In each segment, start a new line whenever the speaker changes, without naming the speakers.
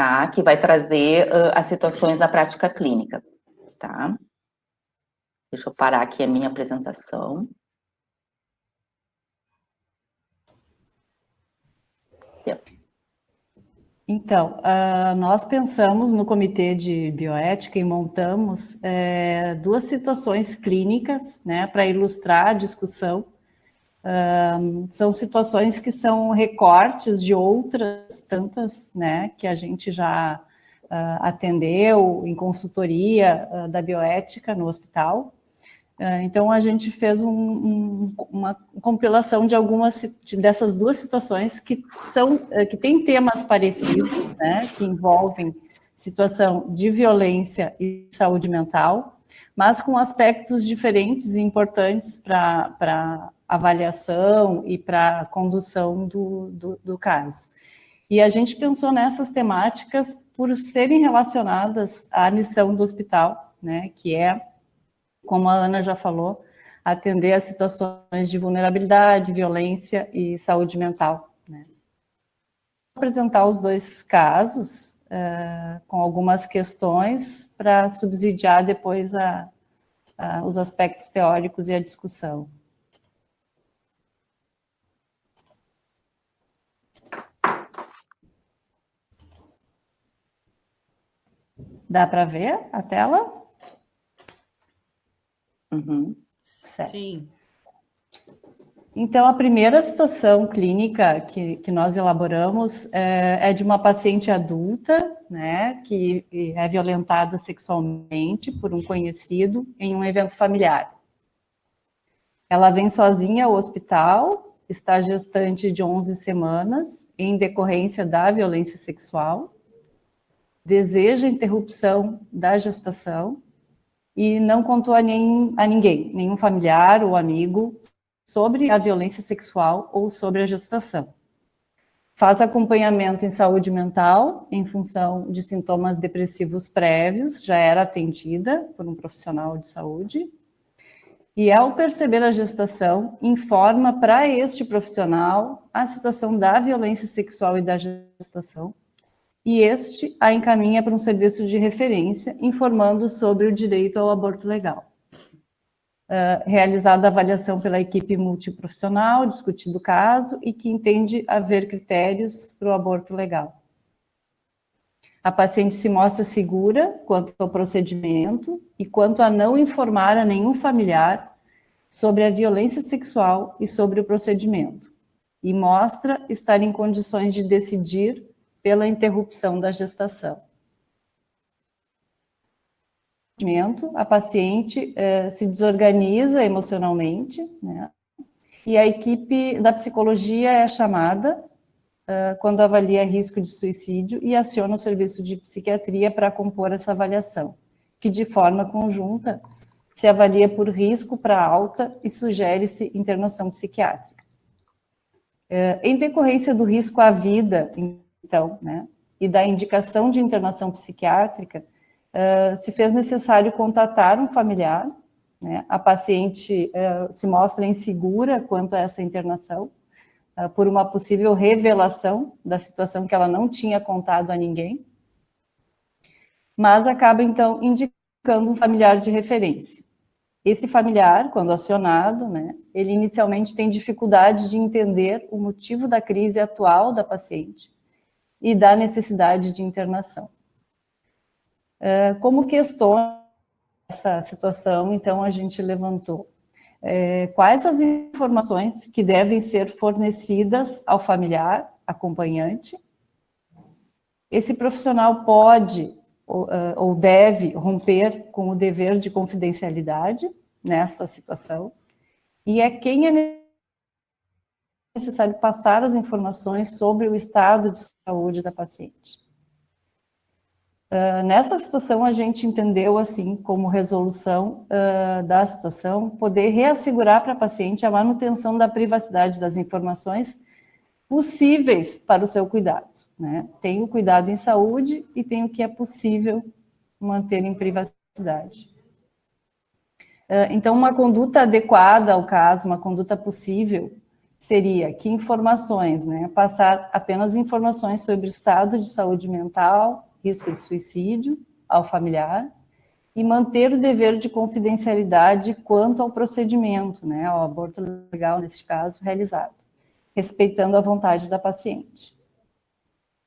tá? Que vai trazer as situações da prática clínica, tá? Deixa eu parar aqui a minha apresentação.
Então, nós pensamos no Comitê de Bioética e montamos duas situações clínicas, né, para ilustrar a discussão. São situações que são recortes de outras tantas, né, que a gente já atendeu em consultoria da bioética no hospital. Então, a gente fez uma compilação de algumas dessas duas situações que têm temas parecidos, né, que envolvem situação de violência e saúde mental, mas com aspectos diferentes e importantes para avaliação e para a condução do caso. E a gente pensou nessas temáticas por serem relacionadas à missão do hospital, né, que é, como a Ana já falou, atender a situações de vulnerabilidade, violência e saúde mental, né. Vou apresentar os dois casos, com algumas questões para subsidiar depois os aspectos teóricos e a discussão. Dá para ver a tela?
Uhum.
Sim.
Então, a primeira situação clínica que nós elaboramos é de uma paciente adulta, né, que é violentada sexualmente por um conhecido em um evento familiar. Ela vem sozinha ao hospital, está gestante de 11 semanas, em decorrência da violência sexual, deseja interrupção da gestação e não contou a ninguém, nenhum familiar ou amigo, sobre a violência sexual ou sobre a gestação. Faz acompanhamento em saúde mental, em função de sintomas depressivos prévios, já era atendida por um profissional de saúde, e ao perceber a gestação, informa para este profissional a situação da violência sexual e da gestação, e este a encaminha para um serviço de referência, informando sobre o direito ao aborto legal. Realizada a avaliação pela equipe multiprofissional, discutido o caso e que entende haver critérios para o aborto legal. A paciente se mostra segura quanto ao procedimento e quanto a não informar a nenhum familiar sobre a violência sexual e sobre o procedimento, e mostra estar em condições de decidir pela interrupção da gestação. A paciente se desorganiza emocionalmente, né? E a equipe da psicologia é chamada quando avalia risco de suicídio e aciona o serviço de psiquiatria para compor essa avaliação, que de forma conjunta se avalia por risco para alta e sugere-se internação psiquiátrica. Em decorrência do risco à vida, então, né, e da indicação de internação psiquiátrica, se fez necessário contatar um familiar, né? A paciente se mostra insegura quanto a essa internação, por uma possível revelação da situação que ela não tinha contado a ninguém, mas acaba, então, indicando um familiar de referência. Esse familiar, quando acionado, né, ele inicialmente tem dificuldade de entender o motivo da crise atual da paciente e da necessidade de internação. Como questões essa situação, então, a gente levantou quais as informações que devem ser fornecidas ao familiar acompanhante. Esse profissional pode ou deve romper com o dever de confidencialidade nesta situação, e quem é necessário passar as informações sobre o estado de saúde da paciente. Nessa situação, a gente entendeu, assim, como resolução da situação, poder reassegurar para a paciente a manutenção da privacidade das informações possíveis para o seu cuidado, né? Tem o cuidado em saúde e tem o que é possível manter em privacidade. Então, uma conduta adequada ao caso, uma conduta possível, seria que informações, né, passar apenas informações sobre o estado de saúde mental, risco de suicídio ao familiar, e manter o dever de confidencialidade quanto ao procedimento, né, ao aborto legal, nesse caso, realizado, respeitando a vontade da paciente.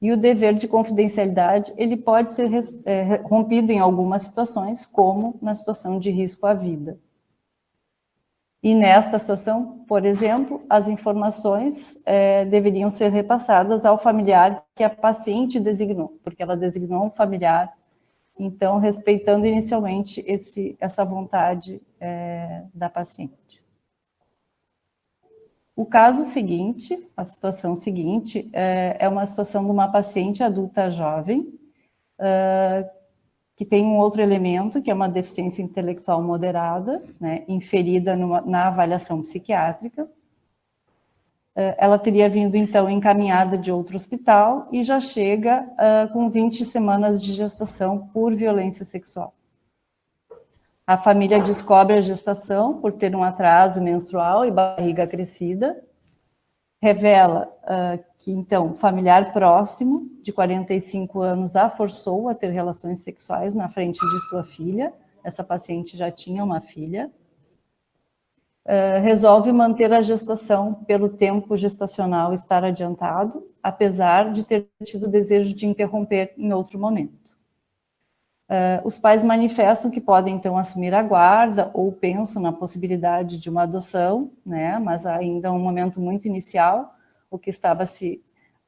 E o dever de confidencialidade, ele pode ser rompido em algumas situações, como na situação de risco à vida. E nesta situação, por exemplo, as informações deveriam ser repassadas ao familiar que a paciente designou, porque ela designou um familiar, então, respeitando inicialmente essa vontade da paciente. O caso seguinte, a situação seguinte, é uma situação de uma paciente adulta jovem, que tem um outro elemento, que é uma deficiência intelectual moderada, né, inferida na avaliação psiquiátrica. Ela teria vindo, então, encaminhada de outro hospital e já chega com 20 semanas de gestação por violência sexual. A família descobre a gestação por ter um atraso menstrual e barriga crescida. Revela que, então, familiar próximo, de 45 anos, a forçou a ter relações sexuais na frente de sua filha. Essa paciente já tinha uma filha. Resolve manter a gestação pelo tempo gestacional estar adiantado, apesar de ter tido desejo de interromper em outro momento. Os pais manifestam que podem, então, assumir a guarda ou pensam na possibilidade de uma adoção, né, mas ainda um momento muito inicial, o que estava se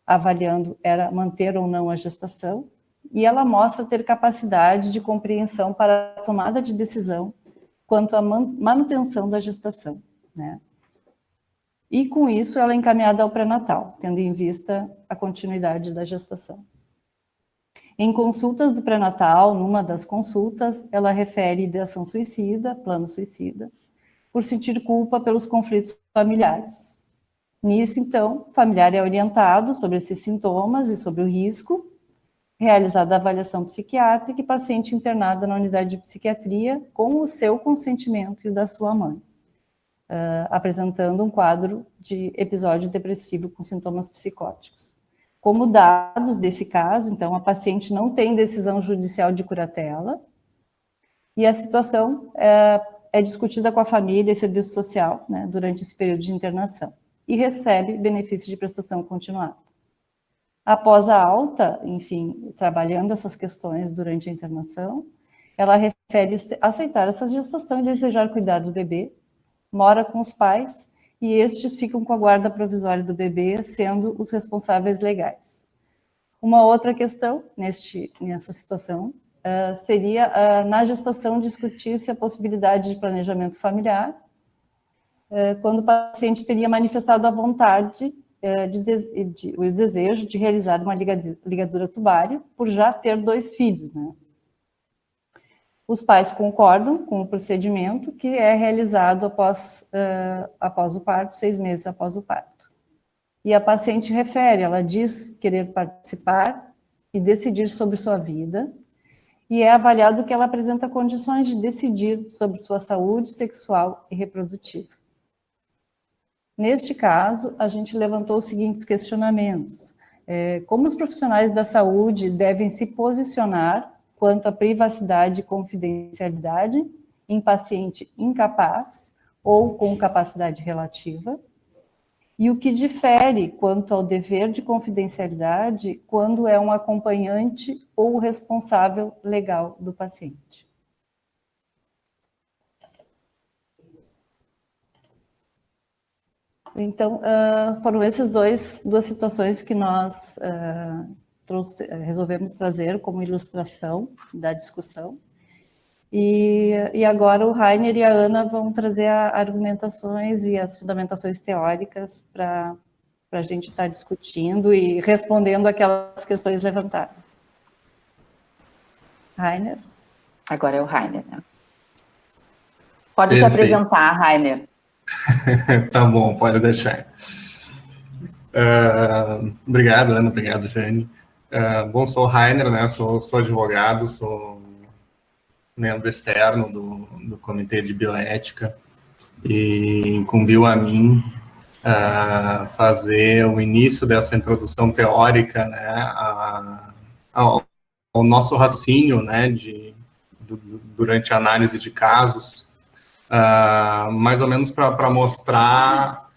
avaliando era manter ou não a gestação, e ela mostra ter capacidade de compreensão para a tomada de decisão quanto à manutenção da gestação, né? E com isso ela é encaminhada ao pré-natal, tendo em vista a continuidade da gestação. Em consultas do pré-natal, numa das consultas, ela refere ideação suicida, plano suicida, por sentir culpa pelos conflitos familiares. Nisso, então, o familiar é orientado sobre esses sintomas e sobre o risco, realizada a avaliação psiquiátrica e paciente internada na unidade de psiquiatria com o seu consentimento e o da sua mãe, apresentando um quadro de episódio depressivo com sintomas psicóticos. Como dados desse caso, então, a paciente não tem decisão judicial de curatela e a situação é discutida com a família e serviço social, né, durante esse período de internação e recebe benefício de prestação continuada. Após a alta, enfim, trabalhando essas questões durante a internação, ela refere aceitar essa gestação e desejar cuidar do bebê, mora com os pais e estes ficam com a guarda provisória do bebê, sendo os responsáveis legais. Uma outra questão nessa situação seria na gestação discutir-se a possibilidade de planejamento familiar, quando o paciente teria manifestado a vontade o desejo de realizar uma ligadura tubária por já ter 2 filhos, né? Os pais concordam com o procedimento que é realizado após o parto, 6 meses após o parto. E a paciente refere, ela diz querer participar e decidir sobre sua vida, e é avaliado que ela apresenta condições de decidir sobre sua saúde sexual e reprodutiva. Neste caso, a gente levantou os seguintes questionamentos. Como os profissionais da saúde devem se posicionar quanto à privacidade e confidencialidade em paciente incapaz ou com capacidade relativa? E o que difere quanto ao dever de confidencialidade quando é um acompanhante ou o responsável legal do paciente? Então, foram essas duas situações que nós resolvemos trazer como ilustração da discussão. E agora o Rainer e a Ana vão trazer argumentações e as fundamentações teóricas para a gente estar discutindo e respondendo aquelas questões levantadas. Rainer?
Agora é o Rainer, né? Pode se apresentar, Rainer.
Tá bom, pode deixar. Obrigado, Ana, obrigado, Jane. Bom, sou o Rainer, né? Sou advogado, sou membro externo do Comitê de Bioética e incumbiu a mim fazer o início dessa introdução teórica, né, ao nosso raciocínio, né, durante a análise de casos, mais ou menos para mostrar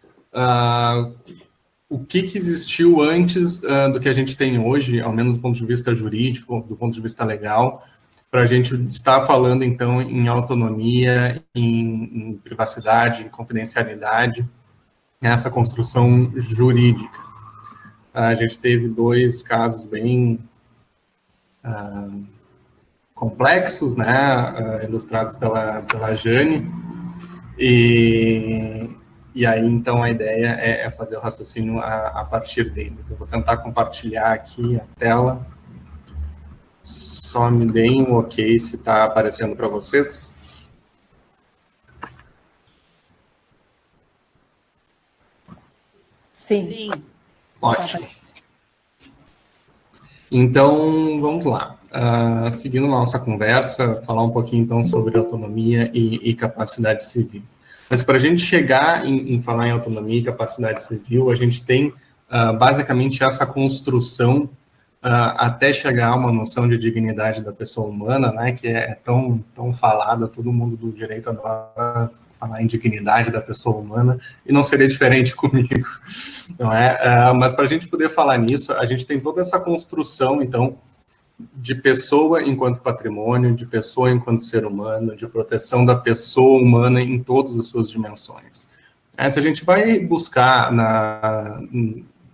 o que existiu antes do que a gente tem hoje, ao menos do ponto de vista jurídico, do ponto de vista legal, para a gente estar falando, então, em autonomia, em privacidade, em confidencialidade, nessa construção jurídica. A gente teve 2 casos bem complexos, né, ilustrados pela Jane, e aí, então, a ideia é fazer o raciocínio a partir deles. Eu vou tentar compartilhar aqui a tela. Só me deem um ok se está aparecendo para vocês.
Sim.
Ótimo. Então, vamos lá. Seguindo a nossa conversa, falar um pouquinho, então, sobre autonomia e capacidade civil. Mas para a gente chegar em falar em autonomia e capacidade civil, a gente tem, basicamente, essa construção até chegar a uma noção de dignidade da pessoa humana, né, que é tão falada, todo mundo do direito adora falar em dignidade da pessoa humana, e não seria diferente comigo, não é? Mas para a gente poder falar nisso, a gente tem toda essa construção, então, de pessoa enquanto patrimônio, de pessoa enquanto ser humano, de proteção da pessoa humana em todas as suas dimensões. Se a gente vai buscar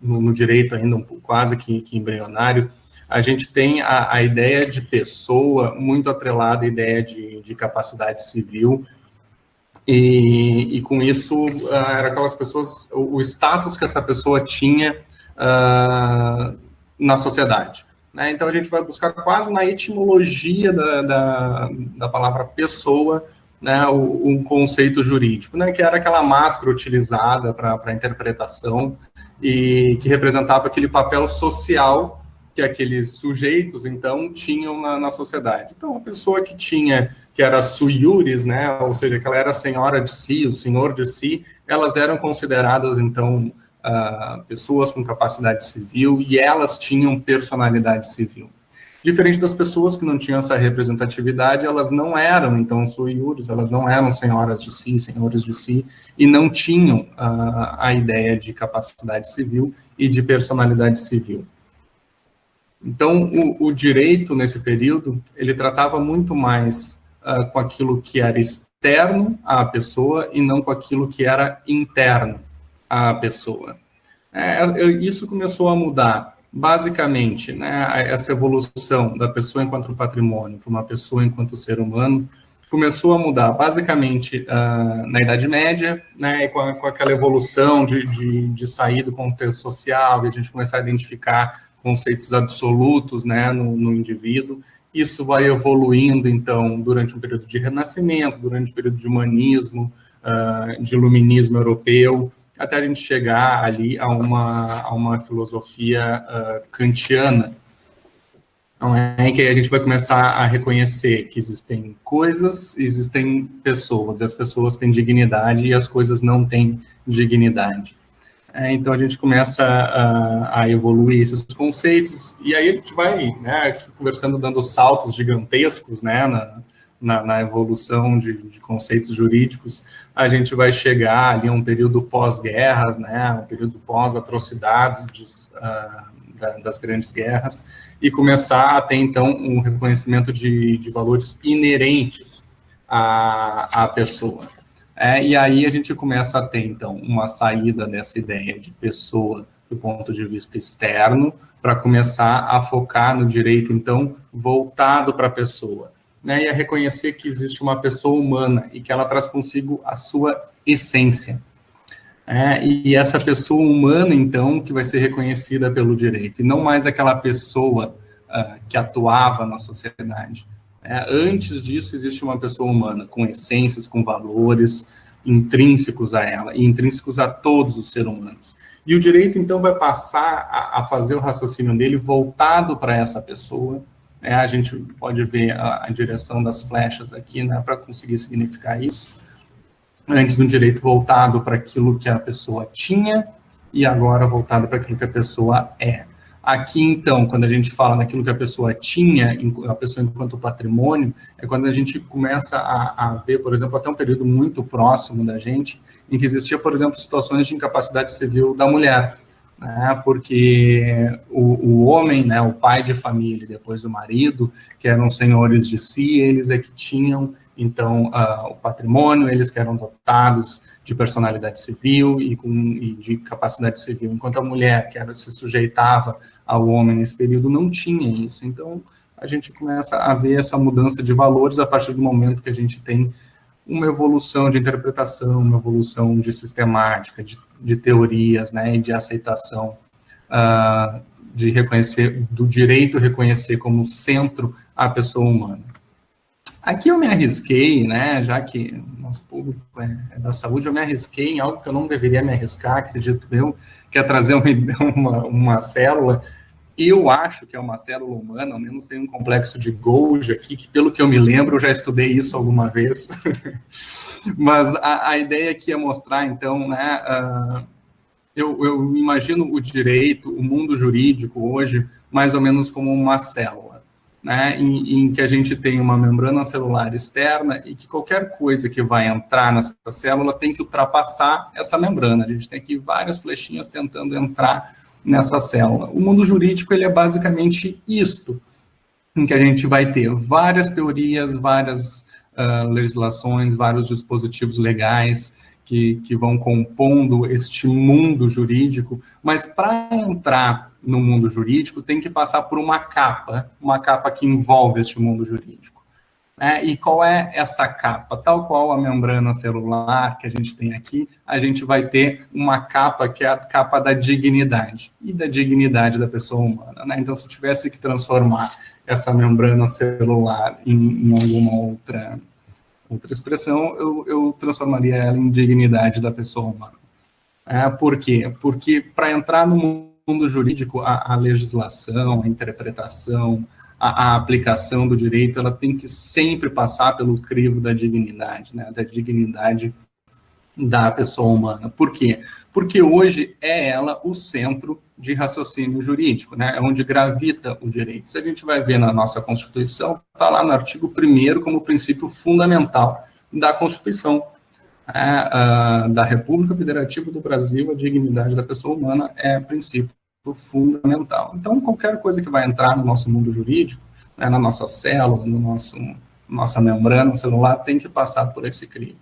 no direito ainda quase que embrionário, a gente tem a ideia de pessoa muito atrelada à ideia de capacidade civil, e com isso, era aquelas pessoas, o status que essa pessoa tinha na sociedade. Né? Então, a gente vai buscar quase na etimologia da palavra pessoa, né, um conceito jurídico, né, que era aquela máscara utilizada para a interpretação e que representava aquele papel social que aqueles sujeitos, então, tinham na sociedade. Então, a pessoa que era sui iuris, né, ou seja, que ela era a senhora de si, o senhor de si, elas eram consideradas, então, pessoas com capacidade civil, e elas tinham personalidade civil. Diferente das pessoas que não tinham essa representatividade, elas não eram, então, sui iuris, elas não eram senhoras de si, senhores de si, e não tinham a ideia de capacidade civil e de personalidade civil. Então, o direito, nesse período, ele tratava muito mais com aquilo que era externo à pessoa e não com aquilo que era interno à pessoa. Isso começou a mudar, basicamente, né, essa evolução da pessoa enquanto patrimônio para uma pessoa enquanto ser humano, começou a mudar, basicamente, na Idade Média, né, com aquela evolução de sair do contexto social, e a gente começar a identificar conceitos absolutos, né, no indivíduo. Isso vai evoluindo, então, durante um período de Renascimento, durante um período de humanismo, de iluminismo europeu, até a gente chegar ali a uma filosofia kantiana, então, em que a gente vai começar a reconhecer que existem coisas, existem pessoas, e as pessoas têm dignidade e as coisas não têm dignidade. Então, a gente começa a evoluir esses conceitos, e aí a gente vai, né, conversando, dando saltos gigantescos, né, na evolução de conceitos jurídicos. A gente vai chegar ali a um período pós-guerras, né, um período pós-atrocidades das grandes guerras, e começar a ter, então, um reconhecimento de valores inerentes à pessoa. E aí a gente começa a ter, então, uma saída dessa ideia de pessoa do ponto de vista externo, para começar a focar no direito, então, voltado para a pessoa, né, e a reconhecer que existe uma pessoa humana e que ela traz consigo a sua essência. E essa pessoa humana, então, que vai ser reconhecida pelo direito, e não mais aquela pessoa que atuava na sociedade. Antes disso, existe uma pessoa humana, com essências, com valores intrínsecos a ela, e intrínsecos a todos os seres humanos. E o direito, então, vai passar a fazer o raciocínio dele voltado para essa pessoa. A gente pode ver a direção das flechas aqui, né, para conseguir significar isso. Antes um direito voltado para aquilo que a pessoa tinha e agora voltado para aquilo que a pessoa é. Aqui, então, quando a gente fala naquilo que a pessoa tinha, a pessoa enquanto patrimônio, é quando a gente começa a ver, por exemplo, até um período muito próximo da gente, em que existia, por exemplo, situações de incapacidade civil da mulher, né, porque o homem, né, o pai de família, depois o marido, que eram senhores de si, eles é que tinham, então, o patrimônio, eles que eram dotados de personalidade civil e de capacidade civil, enquanto a mulher, que se sujeitava ao homem nesse período, não tinha isso. Então, a gente começa a ver essa mudança de valores a partir do momento que a gente tem uma evolução de interpretação, uma evolução de sistemática, de teorias, né, e de aceitação, de reconhecer, do direito a reconhecer como centro a pessoa humana. Aqui eu me arrisquei, né, já que nosso público é da saúde, eu me arrisquei em algo que eu não deveria me arriscar, acredito eu, que é trazer uma célula. Eu acho que é uma célula humana, ao menos tem um complexo de Golgi aqui, que pelo que eu me lembro, eu já estudei isso alguma vez. Mas a ideia aqui é mostrar, então, né, eu imagino o direito, o mundo jurídico hoje, mais ou menos como uma célula, né, em que a gente tem uma membrana celular externa e que qualquer coisa que vai entrar nessa célula tem que ultrapassar essa membrana. A gente tem aqui várias flechinhas tentando entrar nessa célula. O mundo jurídico, ele é basicamente isto, em que a gente vai ter várias teorias, várias legislações, vários dispositivos legais que vão compondo este mundo jurídico, mas para entrar no mundo jurídico tem que passar por uma capa que envolve este mundo jurídico. E qual é essa capa? Tal qual a membrana celular que a gente tem aqui, a gente vai ter uma capa que é a capa da dignidade, e da dignidade da pessoa humana, né? Então, se eu tivesse que transformar essa membrana celular em alguma outra expressão, eu transformaria ela em dignidade da pessoa humana. Por quê? Porque para entrar no mundo jurídico, a legislação, a interpretação, a aplicação do direito, ela tem que sempre passar pelo crivo da dignidade, né? Da dignidade da pessoa humana. Por quê? Porque hoje é ela o centro de raciocínio jurídico, né? É onde gravita o direito. Se a gente vai ver na nossa Constituição, está lá no artigo 1º como princípio fundamental da Constituição da República Federativa do Brasil, a dignidade da pessoa humana é princípio fundamental. Então, qualquer coisa que vai entrar no nosso mundo jurídico, né, na nossa célula, nossa membrana celular, tem que passar por esse crivo.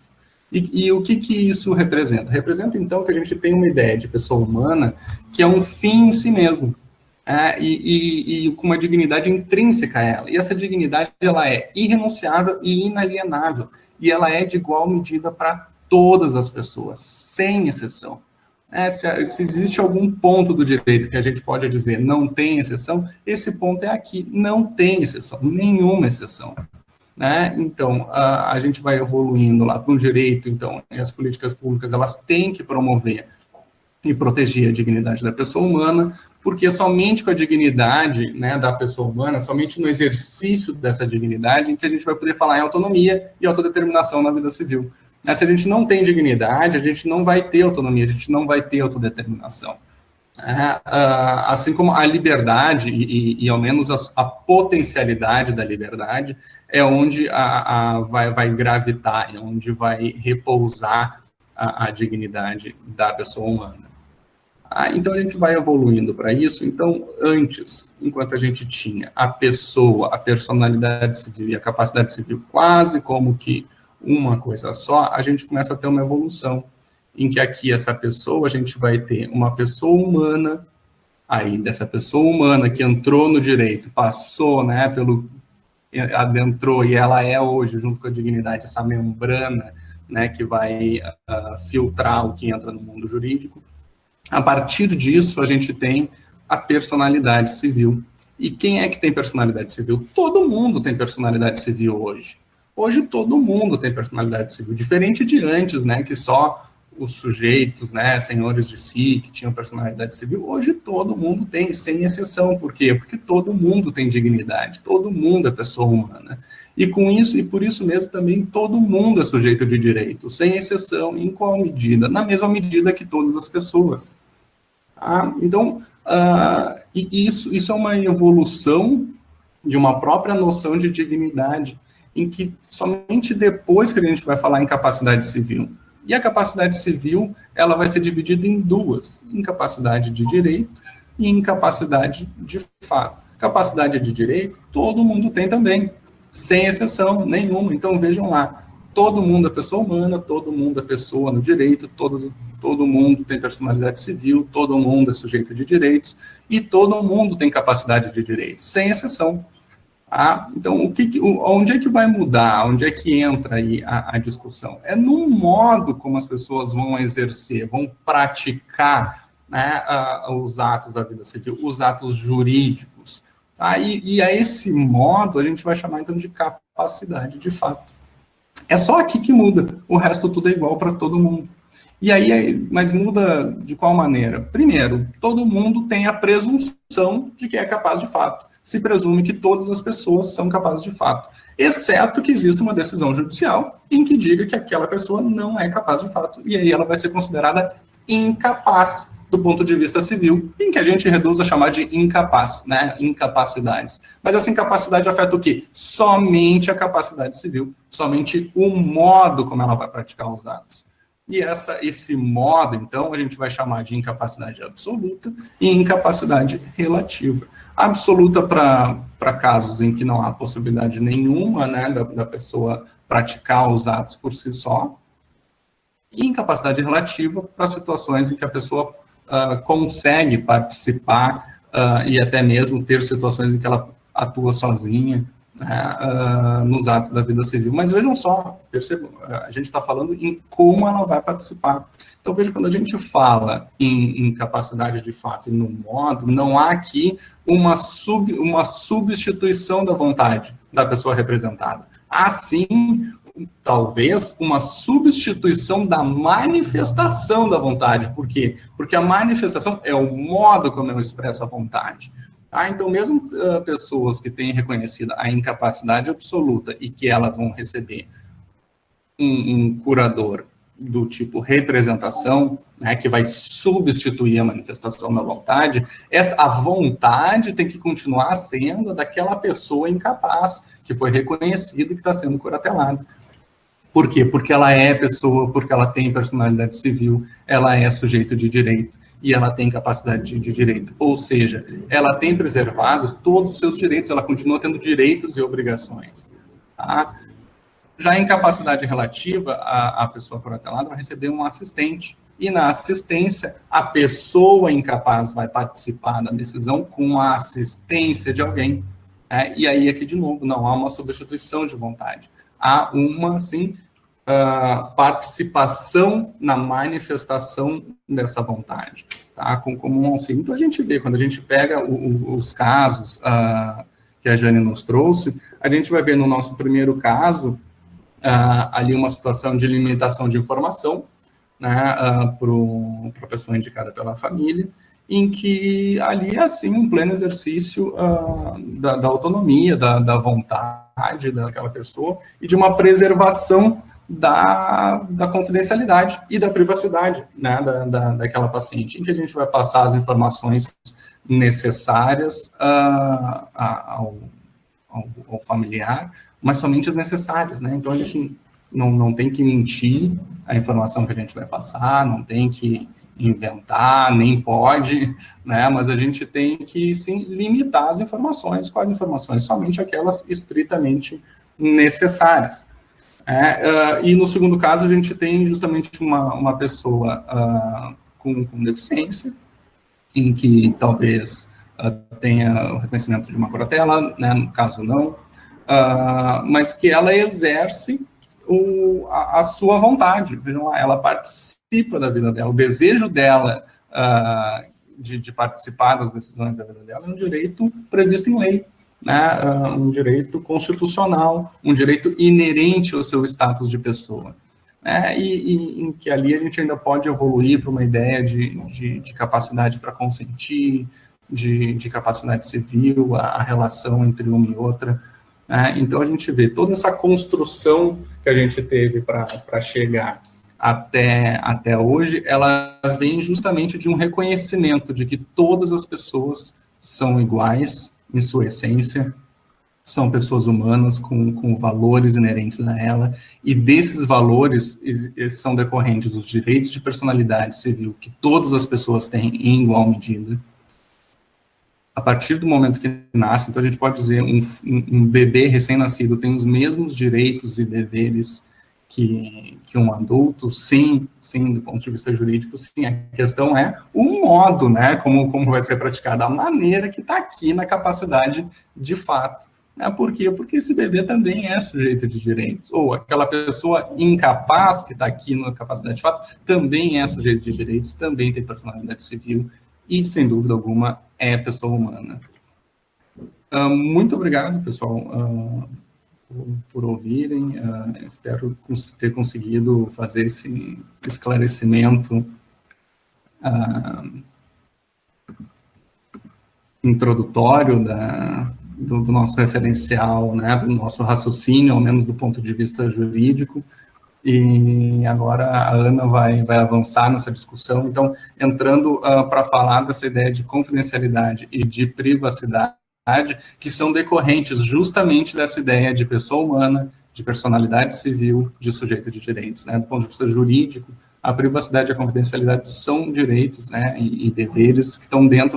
E o que isso representa? Representa, então, que a gente tem uma ideia de pessoa humana que é um fim em si mesmo, e com uma dignidade intrínseca a ela. E essa dignidade, ela é irrenunciável e inalienável, e ela é de igual medida para todas as pessoas, sem exceção. Se existe algum ponto do direito que a gente pode dizer não tem exceção, esse ponto é aqui, não tem exceção, nenhuma exceção. Né? Então, a gente vai evoluindo lá para um direito, então, as políticas públicas, elas têm que promover e proteger a dignidade da pessoa humana, porque somente com a dignidade, né, da pessoa humana, somente no exercício dessa dignidade, em que a gente vai poder falar em autonomia e autodeterminação na vida civil. Se a gente não tem dignidade, a gente não vai ter autonomia, a gente não vai ter autodeterminação. Assim como a liberdade, e ao menos a potencialidade da liberdade, é onde vai gravitar, é onde vai repousar a dignidade da pessoa humana. Então, a gente vai evoluindo para isso. Então, antes, enquanto a gente tinha a pessoa, a personalidade civil e a capacidade civil quase como que uma coisa só, a gente começa a ter uma evolução, em que aqui essa pessoa, a gente vai ter uma pessoa humana, aí dessa pessoa humana que entrou no direito, passou, né, adentrou, e ela é hoje, junto com a dignidade, essa membrana, né, que vai filtrar o que entra no mundo jurídico. A partir disso, a gente tem a personalidade civil. E quem é que tem personalidade civil? Todo mundo tem personalidade civil hoje. Hoje todo mundo tem personalidade civil, diferente de antes, né, que só os sujeitos, né, senhores de si, que tinham personalidade civil. Hoje todo mundo tem, sem exceção. Por quê? Porque todo mundo tem dignidade, todo mundo é pessoa humana. E com isso, e por isso mesmo também, todo mundo é sujeito de direito, sem exceção, em qual medida? Na mesma medida que todas as pessoas. Então, isso é uma evolução de uma própria noção de dignidade, em que somente depois que a gente vai falar em capacidade civil. E a capacidade civil, ela vai ser dividida em duas, incapacidade de direito e incapacidade de fato. Capacidade de direito, todo mundo tem também, sem exceção nenhuma. Então, vejam lá, todo mundo é pessoa humana, todo mundo é pessoa no direito, todo mundo tem personalidade civil, todo mundo é sujeito de direitos, e todo mundo tem capacidade de direitos, sem exceção. Então, onde é que vai mudar? Onde é que entra aí a discussão? É no modo como as pessoas vão exercer, vão praticar, né, os atos da vida civil, os atos jurídicos. E a esse modo a gente vai chamar então de capacidade de fato. É só aqui que muda, o resto tudo é igual para todo mundo. Mas muda de qual maneira? Primeiro, todo mundo tem a presunção de que é capaz de fato. Se presume que todas as pessoas são capazes de fato, exceto que exista uma decisão judicial em que diga que aquela pessoa não é capaz de fato, e aí ela vai ser considerada incapaz do ponto de vista civil, em que a gente reduz a chamar de incapaz, né? Incapacidades. Mas essa incapacidade afeta o quê? Somente a capacidade civil, somente o modo como ela vai praticar os atos. E esse modo, então, a gente vai chamar de incapacidade absoluta e incapacidade relativa. Absoluta para casos em que não há possibilidade nenhuma, né, da pessoa praticar os atos por si só, e incapacidade relativa para situações em que a pessoa consegue participar e até mesmo ter situações em que ela atua sozinha, né, nos atos da vida civil. Mas vejam só, percebam, a gente está falando em como ela vai participar. Então, veja, quando a gente fala em capacidade de fato e no modo, não há aqui uma substituição da vontade da pessoa representada. Há, sim, talvez, uma substituição da manifestação da vontade. Por quê? Porque a manifestação é o modo como eu expresso a vontade. Então, mesmo pessoas que têm reconhecida a incapacidade absoluta e que elas vão receber um curador do tipo representação, né, que vai substituir a manifestação da vontade, a vontade tem que continuar sendo daquela pessoa incapaz, que foi reconhecida e que está sendo curatelada. Por quê? Porque ela é pessoa, porque ela tem personalidade civil, ela é sujeito de direito e ela tem capacidade de direito. Ou seja, ela tem preservados todos os seus direitos, ela continua tendo direitos e obrigações. Tá? Já em capacidade relativa, a pessoa curatelada vai receber um assistente. E na assistência, a pessoa incapaz vai participar da decisão com a assistência de alguém. E aí, aqui de novo, não há uma substituição de vontade. Há uma, sim, participação na manifestação dessa vontade, tá? Como um auxílio. Então, a gente vê, quando a gente pega os casos que a Jane nos trouxe, a gente vai ver no nosso primeiro caso, ali uma situação de limitação de informação, né, para a pessoa indicada pela família, em que ali é, assim, um pleno exercício da autonomia, da vontade daquela pessoa e de uma preservação da confidencialidade e da privacidade, né, daquela paciente, em que a gente vai passar as informações necessárias ao familiar, mas somente as necessárias, né? Então, a gente não tem que mentir a informação que a gente vai passar, não tem que inventar, nem pode, né? Mas a gente tem que, sim, limitar as informações. Quais informações? Somente aquelas estritamente necessárias. E no segundo caso, a gente tem justamente uma pessoa com deficiência, em que talvez tenha o reconhecimento de uma curatela, né? No caso, não. Mas que ela exerce a sua vontade. Vejam lá, ela participa da vida dela, o desejo dela de participar das decisões da vida dela é um direito previsto em lei, né? Um direito constitucional, um direito inerente ao seu status de pessoa, né? E em que ali a gente ainda pode evoluir para uma ideia de capacidade para consentir, de capacidade civil, a relação entre uma e outra, né? Então, a gente vê toda essa construção que a gente teve para chegar até hoje, ela vem justamente de um reconhecimento de que todas as pessoas são iguais em sua essência, são pessoas humanas com valores inerentes a ela, e desses valores são decorrentes dos direitos de personalidade civil que todas as pessoas têm em igual medida. A partir do momento que nasce, então a gente pode dizer, um bebê recém-nascido tem os mesmos direitos e deveres que um adulto, sim, do ponto de vista jurídico, sim. A questão é o modo, né, como vai ser praticada, a maneira que está aqui na capacidade de fato. Por quê? Porque esse bebê também é sujeito de direitos, ou aquela pessoa incapaz que está aqui na capacidade de fato também é sujeito de direitos, também tem personalidade civil e, sem dúvida alguma, é pessoa humana. Muito obrigado, pessoal, por ouvirem. Espero ter conseguido fazer esse esclarecimento introdutório do nosso referencial, né, do nosso raciocínio, ao menos do ponto de vista jurídico, e agora a Ana vai avançar nessa discussão, então, entrando para falar dessa ideia de confidencialidade e de privacidade, que são decorrentes justamente dessa ideia de pessoa humana, de personalidade civil, de sujeito de direitos, né, do ponto de vista jurídico, a privacidade e a confidencialidade são direitos, né, e deveres que estão dentro